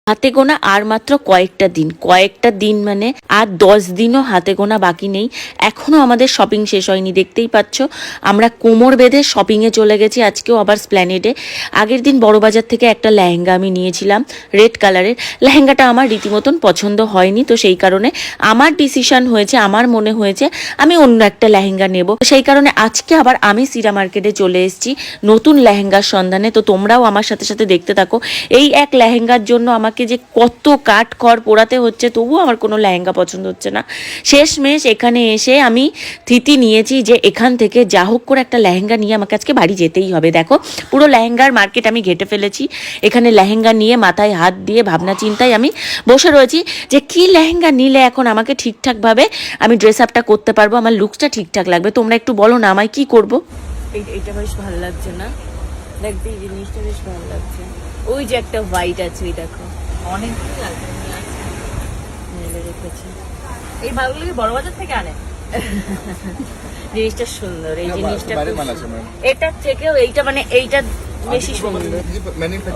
হাতে গোনা আর মাত্র কয়েকটা দিন মানে আর 10 দিনও হাতে গোনা বাকি নেই। এখনো আমাদের শপিং শেষ হয়নি, দেখতেই পাচ্ছ আমরা কোমর বেঁধে শপিংয়ে চলে গেছি। আজকেও আবার স্প্ল্যানেডে। আগের দিন বড়বাজার থেকে একটা লেহেঙ্গা আমি নিয়েছিলাম রেড কালারের। লেহেঙ্গাটা আমার রীতিমতন পছন্দ হয়নি, তো সেই কারণে আমার ডিসিশন হয়েছে, আমার মনে হয়েছে আমি অন্য একটা লেহেঙ্গা নেব। সেই কারণে আজকে আবার আমি সিরা মার্কেটে চলে এসেছি নতুন লেহেঙ্গার সন্ধানে। তো তোমরাও আমার সাথে সাথে দেখতে থাকো। এই এক লেহেঙ্গার জন্য আমাকে যে কত কাঠ খড় পোড়াতে হচ্ছে, তবুও আমার কোনো লেহেঙ্গা পছন্দ হচ্ছে না। শেষমেশ এখানে এসে আমি থিতি নিয়েছি যে এখান থেকে যা হোক করে একটা লেহেঙ্গা নিয়ে আমাকে আজকে বাড়ি যেতেই হবে। দেখো পুরো লেহেঙ্গার মার্কেট আমি ঘেটে ফেলেছি। এখানে লেহেঙ্গা নিয়ে মাথায় হাত দিয়ে ভাবনা চিন্তায় আমি বসে রয়েছি যে কি লেহেঙ্গা নিলে এখন আমাকে ঠিকঠাকভাবে আমি ড্রেস আপটা করতে পারবো, আমার লুকসটা ঠিকঠাক লাগবে। তোমরা একটু বলো না আমায় কি করবো। এইটা বেশ ভালো লাগছে না? দেখতে এই জিনিসটা বেশ ভালো লাগছে। ওই যে একটা হোয়াইট আছে, ওই দেখো অনেকগুলো রেখেছি। এই ভালোগুলো কি বড়বাজার থেকে আনে? জিনিসটা সুন্দর, এই জিনিসটা এটার থেকেও এইটা মানে এইটা বেশি সুন্দর।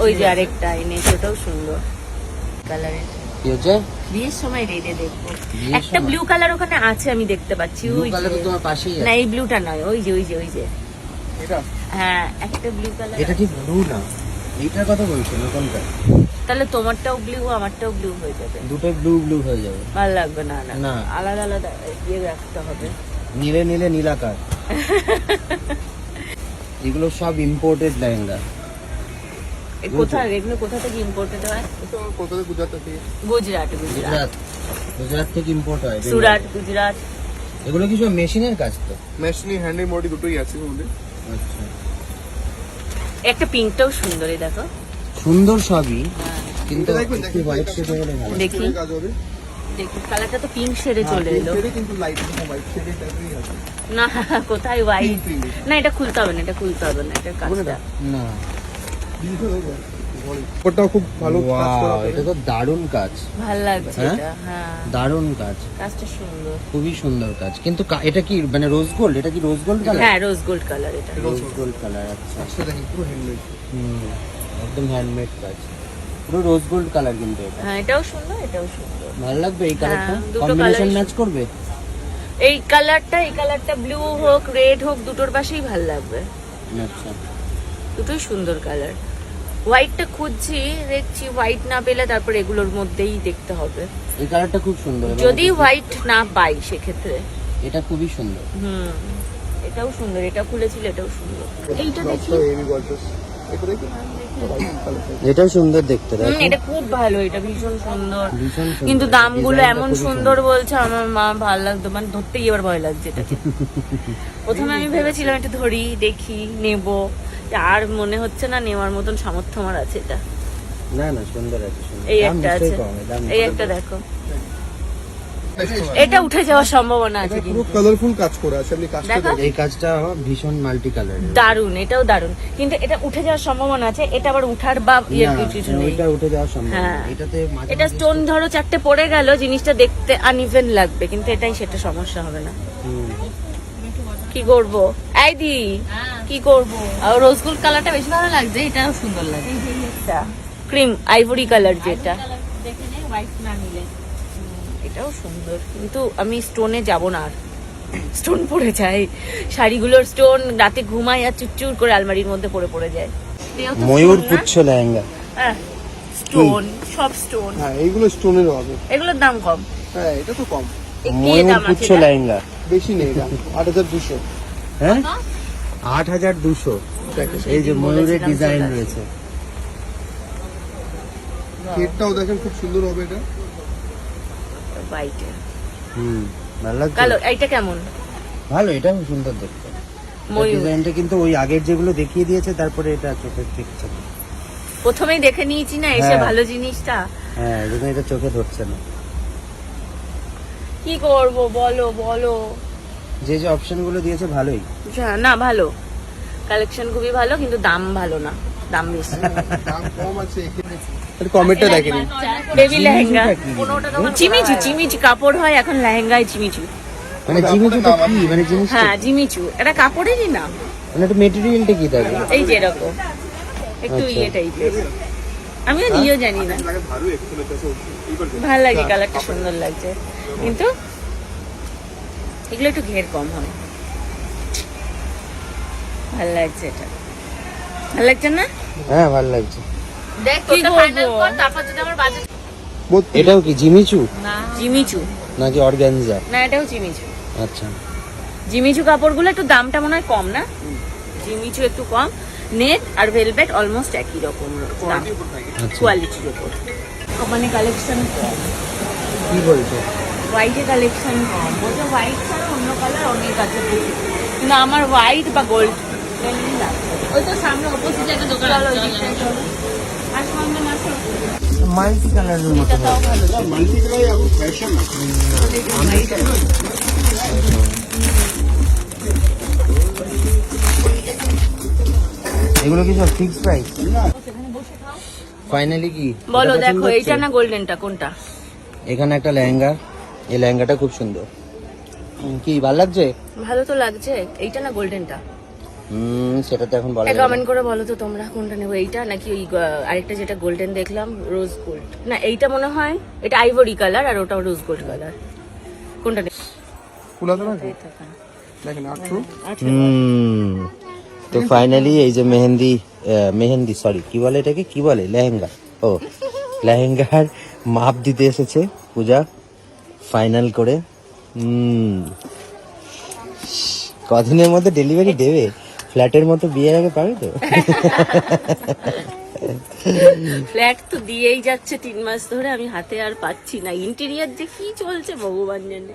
ওই যে আরেকটা এনেছে, ওটাও সুন্দর কালারের। বিয়ের সময় রেডে দেখবো। একটা ব্লু কালার ওখানে আছে আমি দেখতে পাচ্ছি। ওই না, এই ব্লুটা নয়, ওই যে ওই যে ওই যে হ্যাঁ একটা ব্লু কালার। এটা কি ব্লু না? এইটার কথা বলছো না কোনটা? তাহলে তোমারটাও ব্লু আমারটাও ব্লু হয়ে যাবে, দুটো ব্লু ব্লু হয়ে যাবে। ভালো লাগবে না। না না, আলাদা আলাদা দিয়ে রাখতে হবে। নীলে নীলে নীলাকার। এগুলো সব ইম্পোর্টেড লেহেঙ্গা। কোথায় এগুলো, কোথা থেকে ইম্পোর্টেড হয়? গুজরাট থেকে ইম্পোর্ট হয়। সুরাট, গুজরাট। এগুলো কি সব মেশিনের কাজ? তো মেশিনি হ্যান্ডি মোডি দুটোই আছে মধ্যে। আচ্ছা, একটা পিঙ্কটাও সুন্দর, এই দেখো সুন্দর সবই, কিন্তু একটু হোয়াইট শেড হলে ভালো। দেখি কাজ হবে। দেখি কালারটা তো পিঙ্ক শেডে চলে এলো। কিন্তু লাইট হোয়াইট শেডের টাইপেরই আছে। না কোথায় হোয়াইট? না এটা খুলতে হবে না, এটা খুলতে হবে না, এটা কাজটা না। ওটাও খুব ভালো কাজ করা। এটা তো দারুণ কাজ, ভালো লাগছে এটা। হ্যাঁ দারুণ কাজ, কাজটা সুন্দর, খুবই সুন্দর কাজ। কিন্তু এটা কি মানে রোজ গোল্ড? এটা কি রোজ গোল্ড কালার? হ্যাঁ রোজ গোল্ড কালার, এটা রোজ গোল্ড কালার। আচ্ছা, কাজটা দেখেন পুরো হ্যান্ডমেড। একদম হ্যান্ডমেড কাজ, পুরো রোজ গোল্ড কালার। কিন্তু এটা হ্যাঁ এটাও সুন্দর, এটাও সুন্দর, ভালো লাগবে। এই কালারটা দুটো কম্বিনেশন কালারই ম্যাচ করবে। এই কালারটা ব্লু হোক রেড হোক দুটোর পাশেই ভালো লাগবে। আচ্ছা, দুটোই সুন্দর কালার। হোয়াইটটা খুঁজছি, দেখছি হোয়াইট না পেলে তারপর এগুলোর মধ্যেই দেখতে হবে। এই কালারটা খুব সুন্দর। যদি হোয়াইট না পাই সেক্ষেত্রে এটা খুবই সুন্দর। এটাও সুন্দর, এটা খুলেছিল, এটাও সুন্দর। এইটা দেখি, এটাও সুন্দর দেখতে। এটা খুব ভালো, এটা ভীষণ সুন্দর। ভীষণ সুন্দর, কিন্তু দামগুলো ডিজাইনটা এমন খুবই সুন্দর বলছে, আমার মা ভালো লাগতো, মানে ধরতেই এবার ভয় লাগছে এটাকে। প্রথমে আমি ভেবেছিলাম একটু ধরি দেখি নেব, আর মনে হচ্ছে না নেওয়ার মতন সামর্থ্য আমার আছে এটা। না না, সুন্দর আছে, সুন্দর। এই একটা আছে, এই একটা দেখো, এটা উঠে যাওয়ার সম্ভাবনা আছে পুরো কালারফুল কাজ করা আছে। আপনি কাজটা দেখো, এই কাজটা ভীষণ মাল্টি কালার, দারুন, এটাও দারুন। কিন্তু এটা উঠে যাওয়ার সম্ভাবনা আছে, এটা আবার উঠার বা কিছু নেই। এটা উঠে যাওয়ার সম্ভাবনা। হ্যাঁ, এটাতে এটা স্টোন ধরো চারটে পড়ে গেল, জিনিসটা দেখতে আনইভেন লাগবে, কিন্তু এটাই সেটা সমস্যা হবে না। কি করব এই দি, কি করব? আর রোজ গোল্ড কালারটা বেশি ভালো লাগছে, এটাও সুন্দর লাগে। এটা ক্রিম আইভরি কালার, যেটা দেখে নে হোয়াইট না নিলে এটাও সুন্দর। কিন্তু আমি স্টোনে যাব না, আর স্টোন পড়ে যায় শাড়িগুলোর, স্টোন রাতে ঘুমাই আর চুরচুর করে আলমারির মধ্যে পড়ে যায়। ময়ূর পুচ্ছ লেহেঙ্গা, হ্যাঁ স্টোন, সব স্টোন। হ্যাঁ এইগুলো স্টোনের হবে। এগুলোর দাম কম। হ্যাঁ এটা তো কম, ময়ূর পুচ্ছ লেহেঙ্গা বেশি নেই, এটা 8200। হ্যাঁ 8200। এই যে ময়ূরের ডিজাইন রয়েছে। হেডটাও দেখেন খুব সুন্দর হবে এটা। হোয়াইট ভালো লাগছে। কালো এইটা কেমন? ভালো, এটাও সুন্দর দেখতে। ডিজাইনটা কিন্তু ওই আগের যেগুলো দেখিয়ে দিয়েছে, তারপরে এটা চোখে ঠিকছে না। প্রথমেই দেখে নিয়েছি না এসে ভালো জিনিসটা। হ্যাঁ, এজন্য এটা চোখে ধরছে না। কি করব বলো বলো? যে যে অপশনগুলো দিয়েছে ভালোই। না ভালো কালেকশন, খুবই ভালো, কিন্তু দাম ভালো না, দাম বেশি। দাম কম আছে এখানে। কমেন্টটা দেখেন, বেবি লেহেঙ্গা 15 টাকা। চিমিচু কাপড় হয় এখন লেহেঙ্গায় চিমিচু। মানে জিমিচু তো কি মানে জিনিস? হ্যাঁ জিমিচু, এটা কাপড়েরই নাম। মানে এটা মেটেরিয়ালটা কি থাকে? এই যে এরকম একটু আচ্ছা। ইয়ে টাইপের। আমিও নিজেও জানি না, ভালো একটু এইবার ভালো লাগে, কালারটা সুন্দর লাগছে, কিন্তু এগুলো একটু ঘের কম হবে। ভালো লাগছে, এটা ভালো লাগছে না? হ্যাঁ ভালো লাগছে। দেখ তোটা ফাইনাল কর, তারপর যদি আমার বাজেট। এটাও কি জিমিচু না জিমিচু নাকি অর্গানজা? না, এটাও জিমিচু। আচ্ছা জিমিচু কাপড়গুলো একটু দামটা মনে হয় কম না, জিমিচু একটু কম, নেট আর ভেলভেট অলমোস্ট একই রকম দাম, আচ্ছা কোয়ালিটির উপর। মানে কালেকশন কি বলছো? হোয়াইটের কালেকশন কম, বলছে হোয়াইট ছাড়া অন্য কালার অনেক আছে, কিন্তু আমার হোয়াইট বা গোল্ড ওই তো সামনে অপোজিট একটা দোকান আছে, আসমানদের মাসে মাল্টি কালারের মতো এটাও ভালো। মাল্টিপ্লাই এখন ফ্যাশন এগুলো কি সব ফিক্স প্রাইস? ফাইনালি কি বলো, এটা দেখো পছন্দ এইটা হচ্ছে? না গোল্ডেনটা কোনটা? এখানে একটা লেহেঙ্গা, এই লেহেঙ্গাটা খুব সুন্দর। কি ভালো লাগছে? ভালো তো লাগছে, এইটা না গোল্ডেনটা? সেটা তো এখন বলা যাবে কমেন্ট করে বলো তো তোমরা কোনটা নেবো, এইটা নাকি ওই আরেকটা যেটা গোল্ডেন দেখলাম, রোজ গোল্ড না, এইটা মনে হয় এটা আইভরি কালার আর ওটা রোজ গোল্ড কালার, কোনটা নেবো? ফুলাতে না দেখেন 18 তো ফাইনালি এই যে মেহেন্দি সরি কি বলে এটাকে, কি বলে, লেহেঙ্গা, ও লেহেঙ্গার মাপ দিতে এসেছে পূজা ফাইনাল করে। কদিনের মধ্যে ডেলিভারি দেবে? ফ্ল্যাটের মতো বিয়ের আগে পাবে তো? ফ্ল্যাট তো দিয়েই যাচ্ছে 3 মাস ধরে, আমি হাতে আর পাচ্ছি না, ইন্টেরিয়ার যে কি চলছে ভগবান জানে।